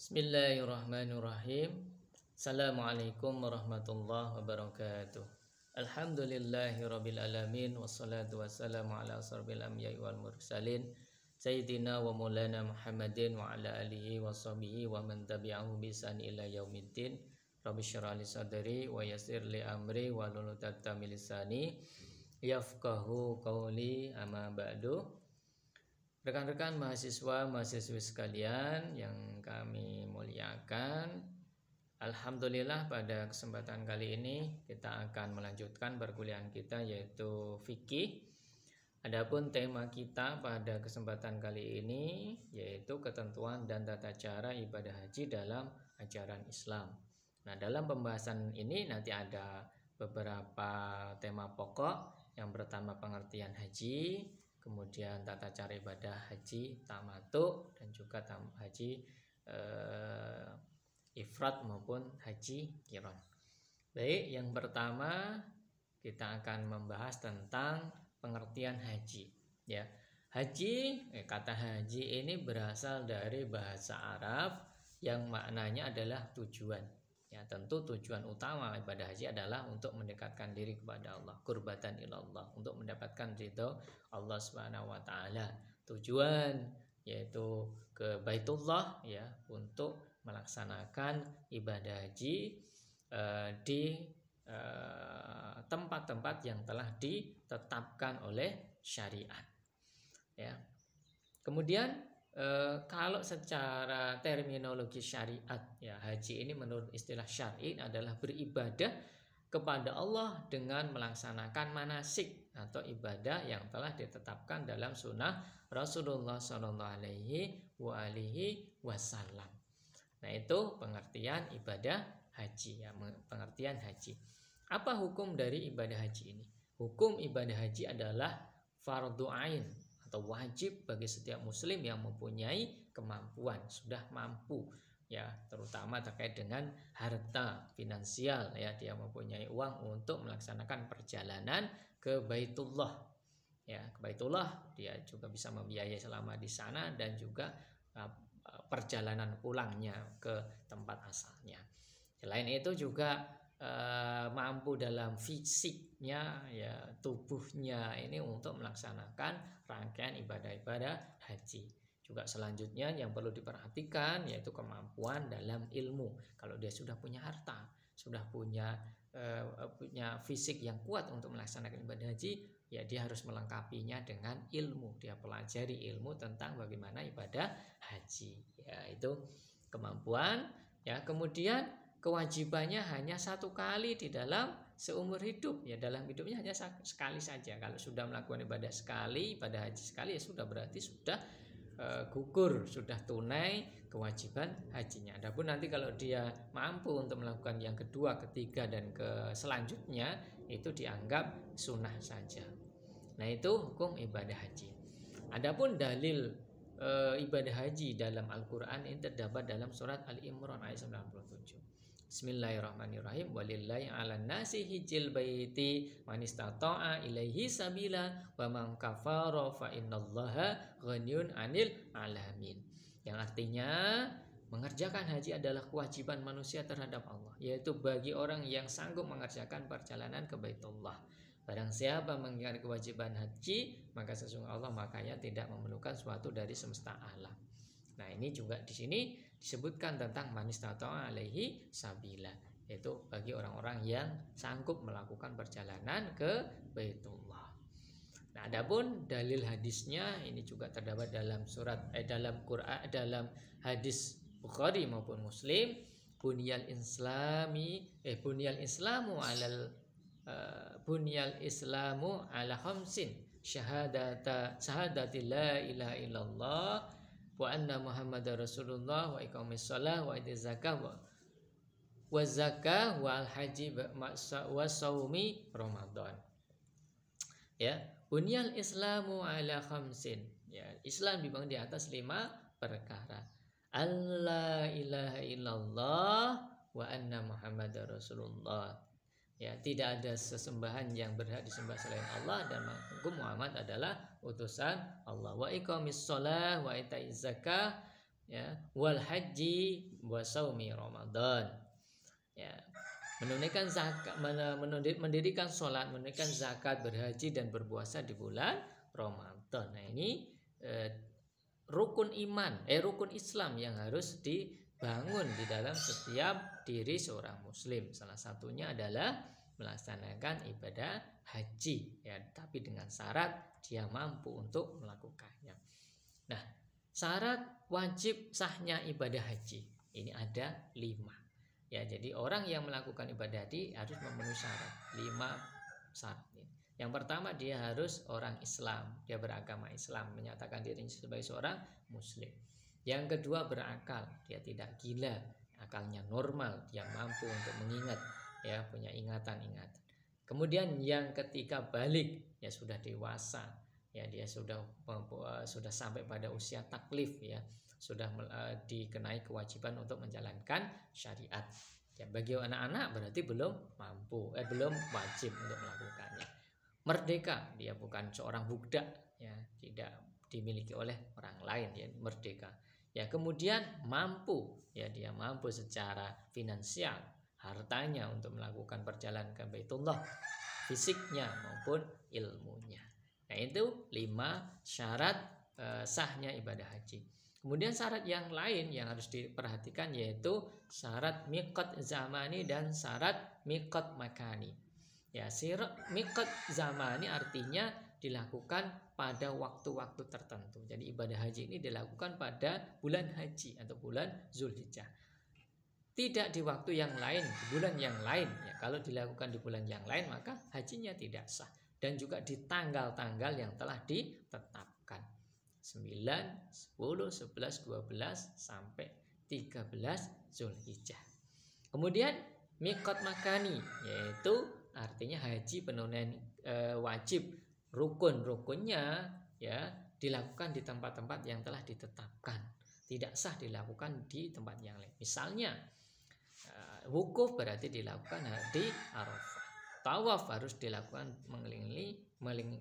Bismillahirrahmanirrahim. Assalamualaikum warahmatullahi wabarakatuh. Alhamdulillahirabbil alamin wassalatu wassalamu ala asrofil anbiya'i wal mursalin sayyidina wa maulana Muhammadin wa ala alihi wa sahbihi wa man tabi'ahu bi ihsan ila yaumiddin. Rabbi shrah li sadri wa yassir li amri wa hlul 'uqdatam min lisani yafqahu qawli, amma ba'du. Rekan-rekan mahasiswa-mahasiswi sekalian yang kami muliakan, alhamdulillah pada kesempatan kali ini kita akan melanjutkan perkuliahan kita yaitu fikih. Adapun tema kita pada kesempatan kali ini yaitu ketentuan dan tata cara ibadah haji dalam ajaran Islam. Nah, dalam pembahasan ini nanti ada beberapa tema pokok. Yang pertama pengertian haji, kemudian tata cara ibadah haji tamattu dan juga haji ifrad maupun haji qiran. Baik, yang pertama kita akan membahas tentang pengertian haji. Ya, haji, kata haji ini berasal dari bahasa Arab yang maknanya adalah tujuan. Ya, tentu tujuan utama ibadah haji adalah untuk mendekatkan diri kepada Allah, qurbatan ilallah, untuk mendapatkan ridho Allah Subhanahu wa taala. Tujuan yaitu ke Baitullah, ya, untuk melaksanakan ibadah haji di tempat-tempat yang telah ditetapkan oleh syariat. Ya. Kemudian kalau secara terminologi syariat, ya, haji ini menurut istilah syar'i adalah beribadah kepada Allah dengan melaksanakan manasik atau ibadah yang telah ditetapkan dalam sunnah Rasulullah SAW. Nah, itu pengertian ibadah haji, ya, pengertian haji. Apa hukum dari ibadah haji ini? Hukum ibadah haji adalah fardhu ain atau wajib bagi setiap muslim yang mempunyai kemampuan, sudah mampu, ya, terutama terkait dengan harta finansial, ya, dia mempunyai uang untuk melaksanakan perjalanan ke Baitullah, ya, ke Baitullah, dia juga bisa membiayai selama di sana dan juga perjalanan pulangnya ke tempat asalnya. Selain itu juga mampu dalam fisiknya, ya, tubuhnya ini untuk melaksanakan rangkaian ibadah-ibadah haji. Juga selanjutnya yang perlu diperhatikan yaitu kemampuan dalam ilmu. Kalau dia sudah punya harta, sudah punya fisik yang kuat untuk melaksanakan ibadah haji, ya, dia harus melengkapinya dengan ilmu. Dia pelajari ilmu tentang bagaimana ibadah haji, ya, itu kemampuan, ya. Kemudian kewajibannya hanya satu kali di dalam seumur hidup, ya, dalam hidupnya hanya sekali saja. Kalau sudah melakukan ibadah sekali, ibadah haji sekali, ya sudah, berarti sudah gugur, sudah tunai kewajiban hajinya. Adapun nanti kalau dia mampu untuk melakukan yang kedua, ketiga, dan selanjutnya, itu dianggap sunnah saja. Nah, itu hukum ibadah haji. Adapun dalil ibadah haji dalam Al-Quran ini terdapat dalam surat Al-Imran ayat 97. Bismillahirrahmanirrahim. Walillahi 'alan nasi hijjil baiti man istata'a ilaihi sabila wa man kafara fa innallaha ghaniyun 'anil 'alamin. Yang artinya mengerjakan haji adalah kewajiban manusia terhadap Allah, yaitu bagi orang yang sanggup mengerjakan perjalanan ke Baitullah. Barang siapa mengingat kewajiban haji, maka sesungguhnya Allah makanya tidak memerlukan suatu dari semesta alam. Nah, ini juga di sini disebutkan tentang man istata'a alaihi sabila, yaitu bagi orang-orang yang sanggup melakukan perjalanan ke Baitullah. Nah, adapun dalil hadisnya ini juga terdapat dalam dalam Quran, dalam hadis Bukhari maupun Muslim. Bunyal islamu ala khamsin syahadati la ilaha illallah wa anna muhammadar rasulullah wa iqamis shalah wa itiz zakah wa zakah wa al haji wa saumi ramadan. Ya, bunyal islamu ala khamsin, ya, Islam dibangun di atas 5 perkara. Allah ilaha illallah wa anna muhammadar rasulullah, ya, tidak ada sesembahan yang berhak disembah selain Allah dan Muhammad adalah utusan Allah. Wa iqamis shalah wa itaiz zakah ya, wal haji wa saumi Ramadan. Ya, menunaikan zakat, mendirikan sholat, menunaikan zakat, berhaji dan berpuasa di bulan Ramadan. Nah, ini rukun iman, rukun Islam yang harus dibangun di dalam setiap diri seorang muslim. Salah satunya adalah melaksanakan ibadah haji, ya, tapi dengan syarat dia mampu untuk melakukannya. Nah, syarat wajib sahnya ibadah haji ini ada 5. Ya, jadi orang yang melakukan ibadah haji harus memenuhi syarat 5 syarat. Yang pertama, dia harus orang Islam, dia beragama Islam, menyatakan dirinya sebagai seorang muslim. Yang kedua, berakal, dia tidak gila, akalnya normal, dia mampu untuk mengingat, ya, punya ingatan-ingatan. Kemudian yang ketiga, balik, ya sudah dewasa, ya dia sudah sampai pada usia taklif, ya sudah dikenai kewajiban untuk menjalankan syariat. Ya, bagi anak-anak berarti belum mampu, belum wajib untuk melakukannya. Merdeka, dia bukan seorang budak, ya, tidak dimiliki oleh orang lain, ya, merdeka. Ya, kemudian mampu, ya dia mampu secara finansial, hartanya untuk melakukan perjalanan ke Baitullah, fisiknya maupun ilmunya. Nah, itu 5 syarat sahnya ibadah haji. Kemudian syarat yang lain yang harus diperhatikan yaitu syarat miqat zamani dan syarat miqat makani. Ya, miqat zamani artinya dilakukan pada waktu-waktu tertentu. Jadi ibadah haji ini dilakukan pada bulan haji atau bulan Zulhijjah. Tidak di waktu yang lain, di bulan yang lain. Ya, kalau dilakukan di bulan yang lain maka hajinya tidak sah. Dan juga di tanggal-tanggal yang telah ditetapkan. 9, 10, 11, 12 sampai 13 Zulhijjah. Kemudian miqat makani, yaitu artinya haji penunaian wajib, rukun-rukunnya, ya, dilakukan di tempat-tempat yang telah ditetapkan. Tidak sah dilakukan di tempat yang lain. Misalnya wukuf berarti dilakukan di Arafah. Tawaf harus dilakukan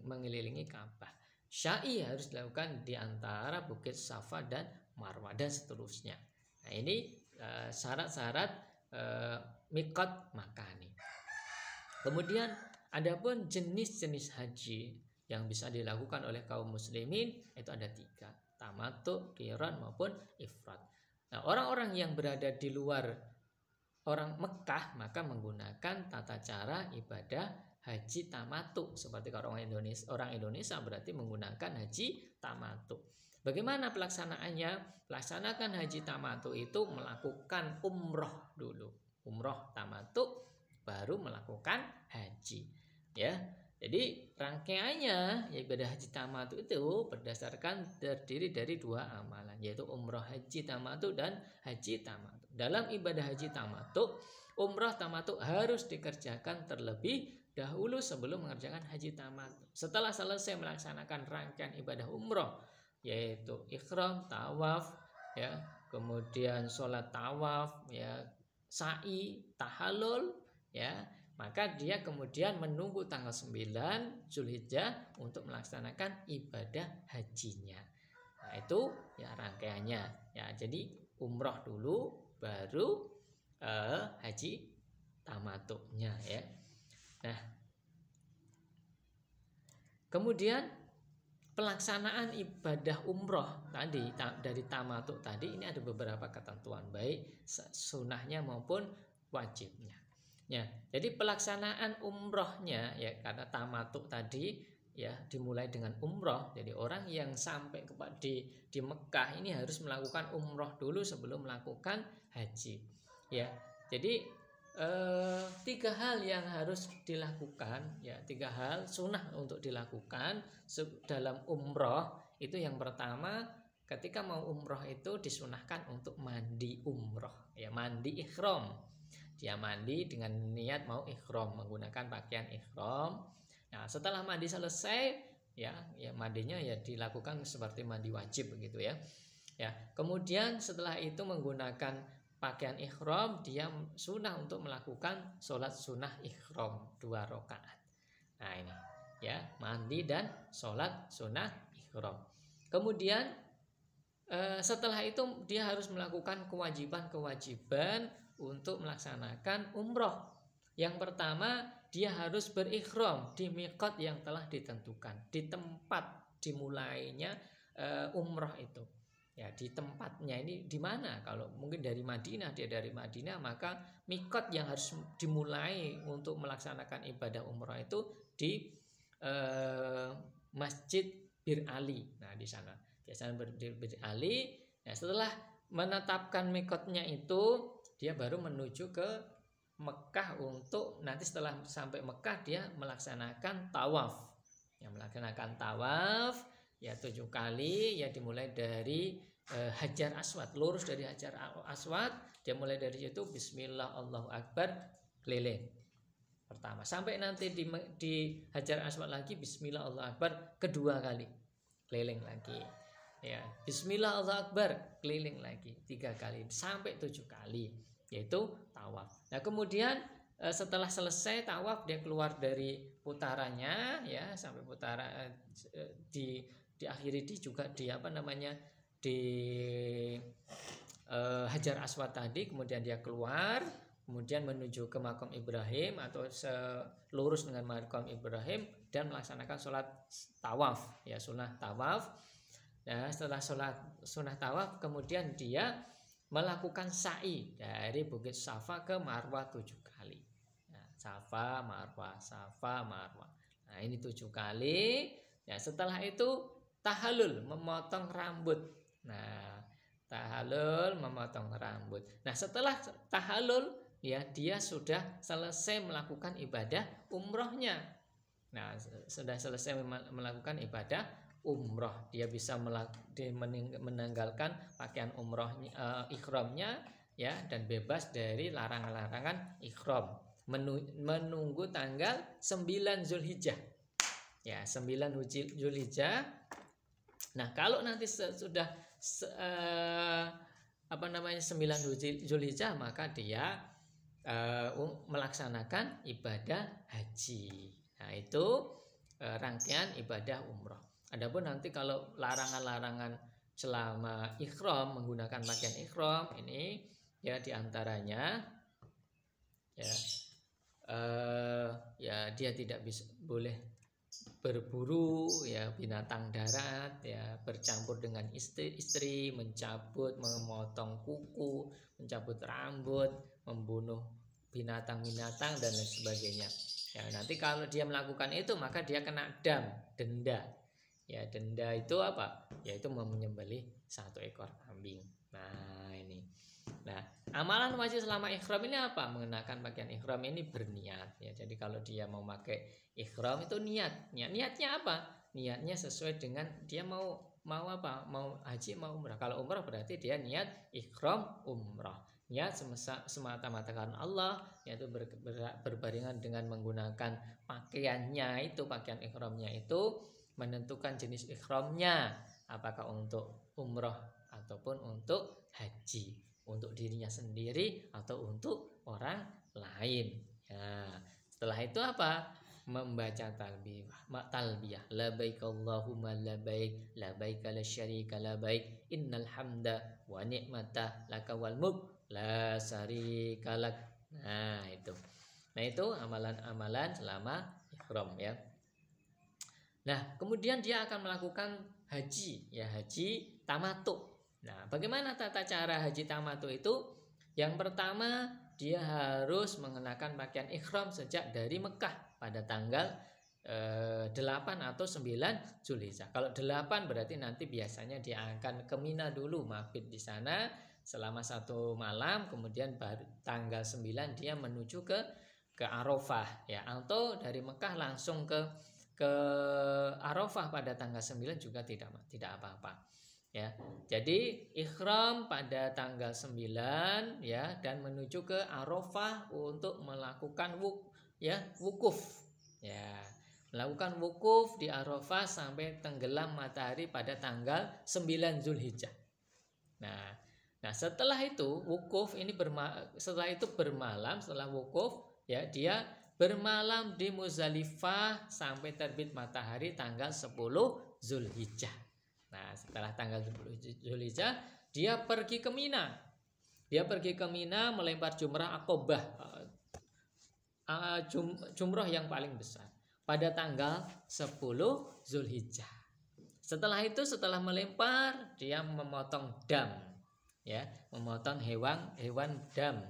mengelilingi Ka'bah. Sya'i harus dilakukan di antara Bukit Safa dan Marwah dan seterusnya. Nah, ini syarat-syarat miqat makani. Kemudian adapun jenis-jenis haji yang bisa dilakukan oleh kaum muslimin itu ada 3, tamattu, qiran maupun ifrad. Nah, orang-orang yang berada di luar orang Mekah maka menggunakan tata cara ibadah haji tamattu. Seperti kalau orang Indonesia berarti menggunakan haji tamattu. Bagaimana pelaksanaannya? Pelaksanakan haji tamattu itu melakukan umroh dulu. Umroh tamattu baru melakukan haji, ya. Jadi rangkaiannya ibadah haji tamattu itu terdiri dari 2 amalan, yaitu umroh haji tamattu dan haji tamattu. Dalam ibadah haji tamattu, umroh tamattu harus dikerjakan terlebih dahulu sebelum mengerjakan haji tamattu. Setelah selesai melaksanakan rangkaian ibadah umroh, yaitu ihram, tawaf, ya, kemudian sholat tawaf, ya, sa'i, tahallul, ya, maka dia kemudian menunggu tanggal 9 Zulhijjah untuk melaksanakan ibadah hajinya. Nah, itu ya rangkaiannya, ya. Jadi umroh dulu baru haji tamattunya, ya. Nah, kemudian pelaksanaan ibadah umroh tadi dari tamattu tadi ini ada beberapa ketentuan, baik sunahnya maupun wajibnya. Ya, jadi pelaksanaan umrohnya, ya, karena tamattu tadi, ya, dimulai dengan umroh. Jadi orang yang sampai di Mekah ini harus melakukan umroh dulu sebelum melakukan haji, ya. Jadi 3 hal yang harus dilakukan, ya, 3 hal sunnah untuk dilakukan dalam umroh. Itu yang pertama, ketika mau umroh itu disunahkan untuk mandi umroh, ya, mandi ihram. Dia mandi dengan niat mau ihram, menggunakan pakaian ihram. Nah, setelah mandi selesai, ya mandinya ya dilakukan seperti mandi wajib begitu, ya. Ya, kemudian setelah itu menggunakan pakaian ihram, dia sunnah untuk melakukan sholat sunnah ihram 2 rakaat. Nah, ini, ya, mandi dan sholat sunnah ihram. Kemudian setelah itu dia harus melakukan kewajiban-kewajiban untuk melaksanakan umroh. Yang pertama, dia harus berikhram di miqat yang telah ditentukan, di tempat dimulainya umroh itu. Ya, di tempatnya ini di mana? Kalau mungkin dari Madinah, dia dari Madinah, maka miqat yang harus dimulai untuk melaksanakan ibadah umroh itu di Masjid Bir Ali. Nah, di sana biasanya Bir Ali. Nah, setelah menetapkan miqatnya itu, dia baru menuju ke Mekah untuk nanti setelah sampai Mekah dia melaksanakan tawaf. Yang melaksanakan tawaf ya 7 kali, ya dimulai dari Hajar Aswad, lurus dari Hajar Aswad, dia mulai dari situ bismillah Allahu Akbar, keliling pertama, sampai nanti di Hajar Aswad lagi bismillah Allahu Akbar kedua kali, keliling lagi, ya bismillah Allahu Akbar, keliling lagi 3 kali sampai 7 kali, yaitu tawaf. Nah, kemudian setelah selesai tawaf, dia keluar dari putarannya, ya sampai putaran diakhiri juga di di Hajar Aswad tadi. Kemudian dia keluar, kemudian menuju ke makam Ibrahim atau lurus dengan makam Ibrahim dan melaksanakan sholat tawaf, ya sunnah tawaf. Nah, setelah sholat sunnah tawaf, kemudian dia melakukan sa'i dari Bukit Safa ke Marwah 7 kali. Nah, Safa Marwah, Safa Marwah. Nah, ini 7 kali. Ya, setelah itu tahallul, memotong rambut. Nah, tahallul, memotong rambut. Nah, setelah tahallul, ya dia sudah selesai melakukan ibadah umrohnya. Nah, sudah selesai melakukan ibadah umroh, dia bisa menanggalkan pakaian umrohnya, ikhramnya, ya, dan bebas dari larangan-larangan ikhram. Menunggu tanggal 9 Zulhijjah. Ya, 9 Zulhijjah. Nah, kalau nanti sudah 9 Zulhijjah, maka dia melaksanakan ibadah haji. Nah, itu rangkaian ibadah umroh. Adapun nanti kalau larangan-larangan selama ikhram, menggunakan pakaian ikhram, ini ya diantaranya ya dia tidak boleh berburu, ya binatang darat, ya bercampur dengan istri, mencabut, memotong kuku, mencabut rambut, membunuh binatang-binatang dan lain sebagainya. Ya, nanti kalau dia melakukan itu maka dia kena denda. Ya, denda itu apa? Yaitu menyembelih 1 ekor kambing. Nah, ini. Nah, amalan wajib selama ikhram ini apa? Mengenakan pakaian ikhram ini berniat, ya. Jadi kalau dia mau pakai ikhram itu niatnya apa? Niatnya sesuai dengan dia mau apa? Mau haji, mau umrah. Kalau umrah berarti dia niat ikhram umrah. Niat semata-mata karena Allah, yaitu berbarengan dengan menggunakan pakaiannya itu, pakaian ikhramnya itu, menentukan jenis ikhramnya, apakah untuk umrah ataupun untuk haji, untuk dirinya sendiri atau untuk orang lain. Ya, setelah itu apa? Membaca talbiyah, labbaik Allahumma labbaik, labbaik la syarika labbaik, innal hamda wa ni'mata laka wal mulk la syarika lak. Nah, itu. Nah, itu amalan-amalan selama ihram, ya. Nah, kemudian dia akan melakukan haji, ya haji tamattu. Nah, bagaimana tata cara haji tamattu itu? Yang pertama, dia harus mengenakan pakaian ikhram sejak dari Mekah pada tanggal 8 atau 9 Zulhijjah. Kalau 8 berarti nanti biasanya dia akan ke Mina dulu, mabit di sana selama 1 malam, kemudian baru tanggal 9 dia menuju ke Arafah, ya, atau dari Mekah langsung ke Arafah pada tanggal 9 juga tidak apa-apa, ya. Jadi ikhram pada tanggal 9, ya, dan menuju ke Arafah untuk melakukan wukuf, ya. Melakukan wukuf di Arafah sampai tenggelam matahari pada tanggal 9 Zulhijjah. Nah, setelah itu wukuf ini setelah itu bermalam, setelah wukuf, ya, dia bermalam di Muzdalifah sampai terbit matahari tanggal 10 Zulhijjah. Nah, setelah tanggal 10 Zulhijjah dia pergi ke Mina. Dia pergi ke Mina melempar jumrah Aqobah, jumrah yang paling besar pada tanggal 10 Zulhijjah. Setelah itu, setelah melempar, dia memotong dam, ya, memotong hewan dam,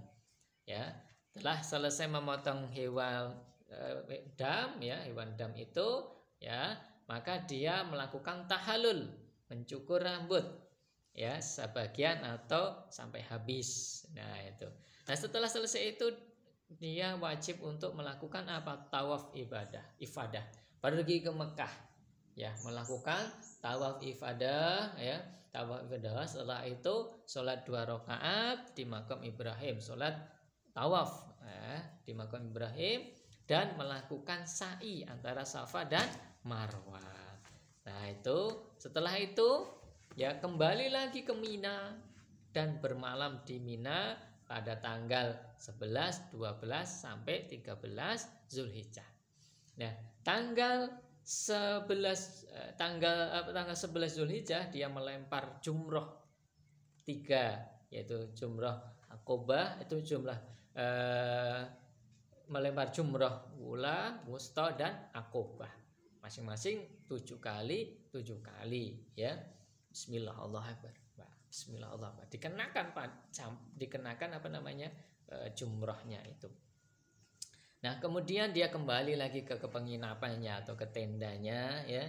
ya. Setelah selesai memotong hewan dam, ya, hewan dam itu, ya, maka dia melakukan tahallul, mencukur rambut, ya, sebagian atau sampai habis. Nah, itu. Nah, setelah selesai itu dia wajib untuk melakukan apa? Tawaf ifadah. Pergi ke Mekah, ya, melakukan tawaf ifadah, ya, tawaf ifadah. Setelah itu sholat 2 rakaat di makam Ibrahim, sholat tawaf, ya, di makam Ibrahim, dan melakukan sa'i antara Safa dan Marwah. Nah, itu setelah itu ya kembali lagi ke Mina dan bermalam di Mina pada tanggal 11, 12 sampai 13 Zulhijjah. Nah, tanggal 11 Zulhijjah dia melempar jumroh 3, yaitu jumroh Aqobah, itu jumlah melempar jumroh ula, wusta, dan Aqobah. Masing-masing 7 kali, ya. Bismillah, Allahu Akbar. Bismillah, Allahu Akbar. Dikenakan apa namanya? Jumrahnya itu. Nah, kemudian dia kembali lagi ke penginapannya atau ke tendanya, ya.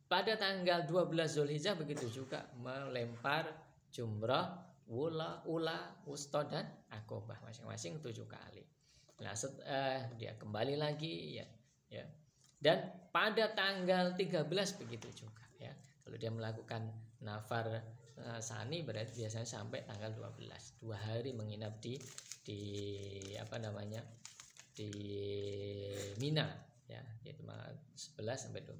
Pada tanggal 12 Zulhijjah begitu juga melempar jumrah ula, wusta, dan Aqobah, masing-masing 7 kali. Nah, dia kembali lagi, ya. Dan pada tanggal 13 begitu juga, ya. Kalau dia melakukan nafar sani berarti biasanya sampai tanggal 12, 2 hari menginap di apa namanya? Di Mina, ya, yaitu 11 sampai 12.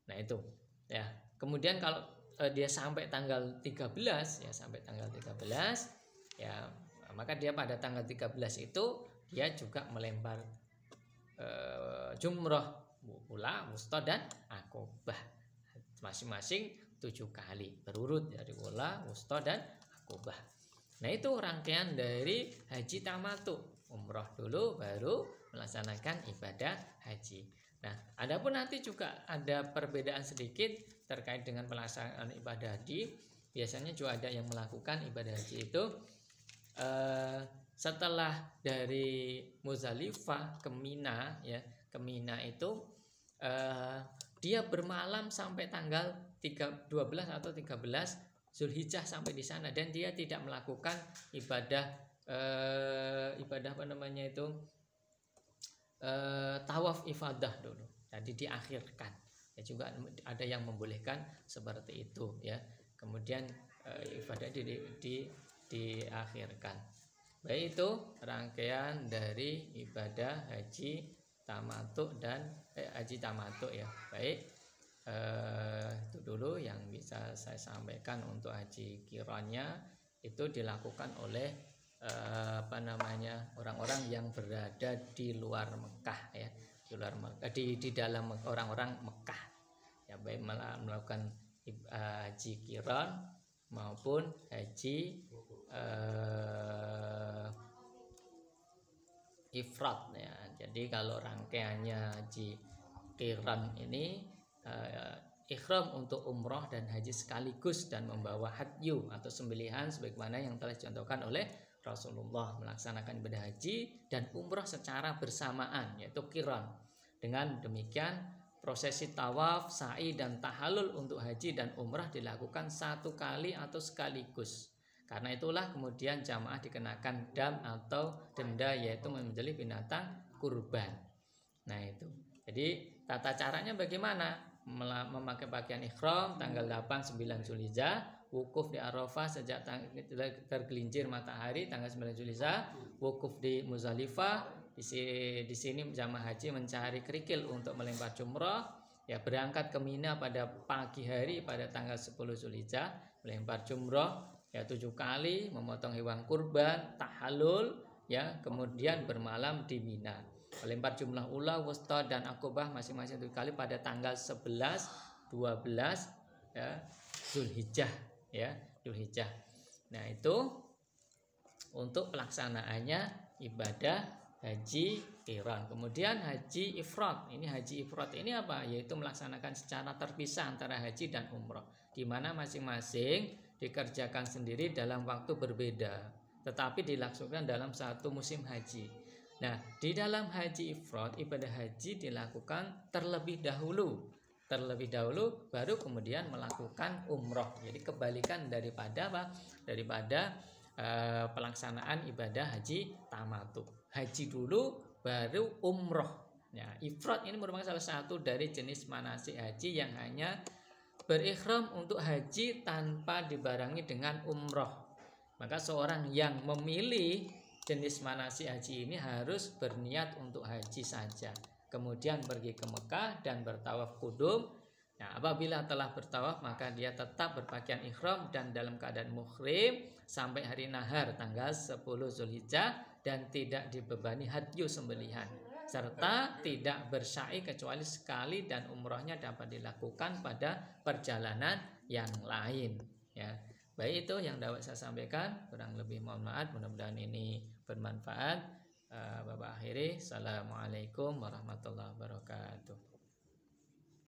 Nah, itu, ya. Kemudian kalau dia sampai tanggal 13, ya, sampai tanggal 13, ya, maka dia pada tanggal 13 itu dia juga melempar jumrah ula, wusta, dan Aqobah, masing-masing 7 kali berurut dari ula, wusta, dan Aqobah. Nah, itu rangkaian dari haji tamatu, umroh dulu baru melaksanakan ibadah haji. Nah, adapun nanti juga ada perbedaan sedikit terkait dengan pelaksanaan ibadah haji. Biasanya juga ada yang melakukan ibadah haji itu setelah dari Muzdalifah ke Mina, ya, ke Mina itu dia bermalam sampai tanggal 12 atau 13 Zulhijjah sampai di sana, dan dia tidak melakukan ibadah apa namanya itu tawaf ifadah dulu. Jadi diakhirkan. Ya, juga ada yang membolehkan seperti itu, ya. Kemudian ibadah diakhirkan. Baik, itu rangkaian dari ibadah haji tamattu dan haji tamattu, ya. Baik, itu dulu yang bisa saya sampaikan untuk haji qirannya. Itu dilakukan oleh apa namanya orang-orang yang berada di luar Mekah, ya, di luar Mekah, di dalam orang-orang Mekah, ya, baik melakukan haji qiran maupun haji ifrat, ya. Jadi kalau rangkaiannya haji qiran ini ihram untuk umroh dan haji sekaligus dan membawa hadyu atau sembelihan sebagaimana yang telah dicontohkan oleh Rasulullah, melaksanakan ibadah haji dan umroh secara bersamaan, yaitu qiran. Dengan demikian prosesi tawaf, sa'i, dan tahallul untuk haji dan umrah dilakukan 1 kali atau sekaligus. Karena itulah kemudian jamaah dikenakan dam atau denda, yaitu menjadi binatang kurban. Nah, itu. Jadi tata caranya bagaimana? Memakai pakaian ihram tanggal 8 9 Zulhijjah, wukuf di Arafah sejak tergelincir matahari tanggal 9 Zulhijjah, wukuf di Muzdalifah. Di sini jamaah haji mencari kerikil untuk melempar jumrah, ya, berangkat ke Mina pada pagi hari pada tanggal 10 Zulhijjah, melempar jumrah, ya, 7 kali, memotong hewan kurban, tahallul, ya, kemudian bermalam di Mina, melempar jumlah ula, wusta, dan Aqobah masing-masing 7 kali pada tanggal 11, 12, ya, Zulhijjah ya, Zulhijjah. Nah, itu untuk pelaksanaannya ibadah haji qiran. Kemudian haji ifrad. Ini haji ifrad ini apa? Yaitu melaksanakan secara terpisah antara haji dan umroh, di mana masing-masing dikerjakan sendiri dalam waktu berbeda, tetapi dilaksanakan dalam satu musim haji. Nah, di dalam haji ifrad, ibadah haji dilakukan terlebih dahulu baru kemudian melakukan umroh. Jadi kebalikan daripada apa? Daripada pelaksanaan ibadah haji tamattu. Haji dulu baru umroh. Ya, ifrad ini merupakan salah satu dari jenis manasik haji yang hanya berikhram untuk haji tanpa dibarengi dengan umroh. Maka seorang yang memilih jenis manasik haji ini harus berniat untuk haji saja, kemudian pergi ke Mekah dan bertawaf kudum. Nah, apabila telah bertawaf maka dia tetap berpakaian ihram dan dalam keadaan muhrim sampai hari nahar tanggal 10 Zulhijjah dan tidak dibebani hadyu sembelihan, serta tidak bersa'i kecuali sekali, dan umrohnya dapat dilakukan pada perjalanan yang lain ya. Baik, itu yang dapat saya sampaikan, kurang lebih mohon maaf, mudah-mudahan ini bermanfaat. Bapak akhiri, assalamualaikum warahmatullahi wabarakatuh.